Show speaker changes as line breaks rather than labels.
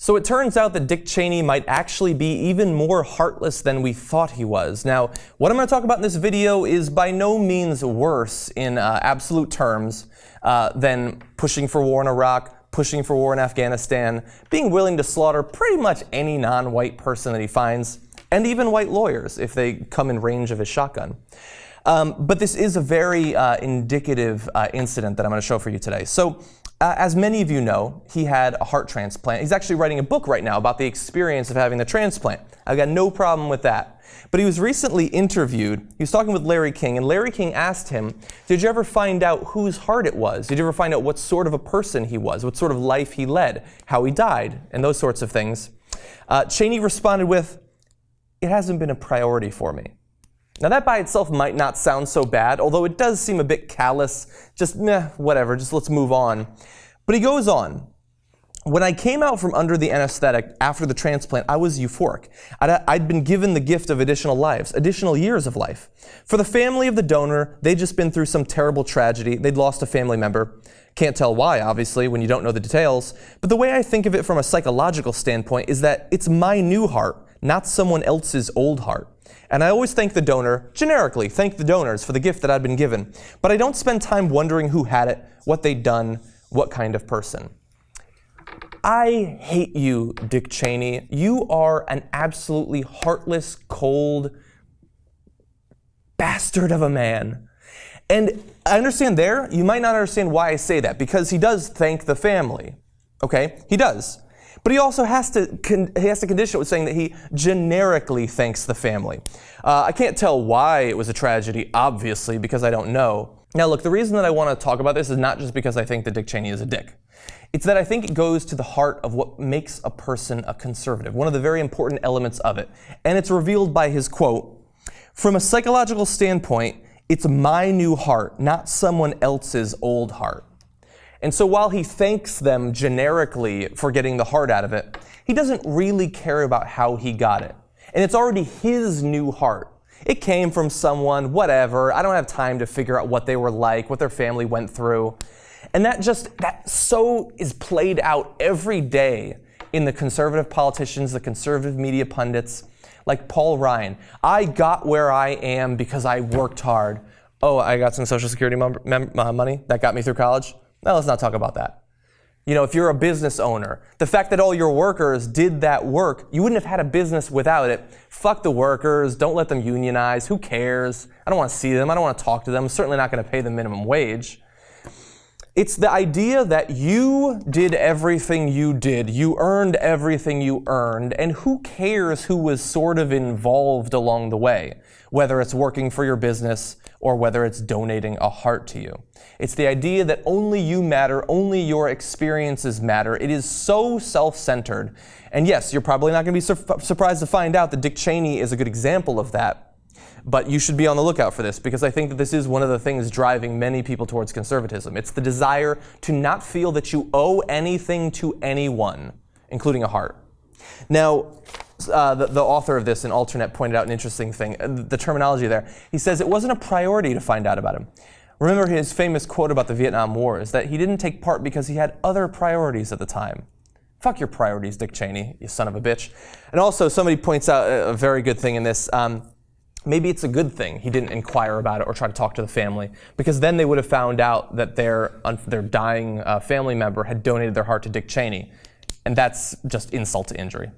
So it turns out that Dick Cheney might actually be even more heartless than we thought he was. Now, what I'm going to talk about in this video is by no means worse in absolute terms than pushing for war in Iraq, pushing for war in Afghanistan, being willing to slaughter pretty much any non-white person that he finds, and even white lawyers if they come in range of his shotgun. But this is a very indicative incident that I'm going to show for you today. So, as many of you know, he had a heart transplant. He's actually writing a book right now about the experience of having the transplant. I've got no problem with that. But he was recently interviewed. He was talking with Larry King, and Larry King asked him, did you ever find out whose heart it was? Did you ever find out what sort of a person he was, what sort of life he led, how he died, and those sorts of things? Cheney responded with, it hasn't been a priority for me. Now that by itself might not sound so bad, although it does seem a bit callous, just meh, whatever, just let's move on. But he goes on. When I came out from under the anesthetic after the transplant, I was euphoric. I'd been given the gift of additional lives, additional years of life. For the family of the donor, they'd just been through some terrible tragedy. They'd lost a family member. Can't tell why, obviously, when you don't know the details. But the way I think of it from a psychological standpoint is that it's my new heart, not someone else's old heart. And I always thank the donor, generically thank the donors for the gift that I'd been given. But I don't spend time wondering who had it, what they'd done, what kind of person. I hate you, Dick Cheney. You are an absolutely heartless, cold bastard of a man. And I understand there, you might not understand why I say that, because he does thank the family. Okay? He does. But he also has to condition it with saying that he generically thanks the family. I can't tell why it was a tragedy, obviously, because I don't know. Now look, the reason that I want to talk about this is not just because I think that Dick Cheney is a dick. It's that I think it goes to the heart of what makes a person a conservative, one of the very important elements of it. And it's revealed by his quote, "From a psychological standpoint, it's my new heart, not someone else's old heart." And so while he thanks them generically for getting the heart out of it, he doesn't really care about how he got it. And it's already his new heart. It came from someone, whatever. I don't have time to figure out what they were like, what their family went through. And that so is played out every day in the conservative politicians, the conservative media pundits, like Paul Ryan. I got where I am because I worked hard. Oh, I got some Social Security money that got me through college? Well, let's not talk about that. You know, if you're a business owner, the fact that all your workers did that work, you wouldn't have had a business without it. Fuck the workers, don't let them unionize, who cares? I don't want to see them, I don't want to talk to them, I'm certainly not going to pay them minimum wage. It's the idea that you did everything you did, you earned everything you earned, and who cares who was sort of involved along the way, whether it's working for your business or whether it's donating a heart to you. It's the idea that only you matter, only your experiences matter. It is so self-centered. And yes, you're probably not going to be surprised to find out that Dick Cheney is a good example of that. But you should be on the lookout for this, because I think that this is one of the things driving many people towards conservatism. It's the desire to not feel that you owe anything to anyone, including a heart. Now, the author of this, an alternate, pointed out an interesting thing, the terminology there. He says it wasn't a priority to find out about him. Remember his famous quote about the Vietnam War is that he didn't take part because he had other priorities at the time. Fuck your priorities, Dick Cheney, you son of a bitch. And also, somebody points out a very good thing in this. Maybe it's a good thing he didn't inquire about it or try to talk to the family, because then they would have found out that their dying family member had donated their heart to Dick Cheney. And that's just insult to injury.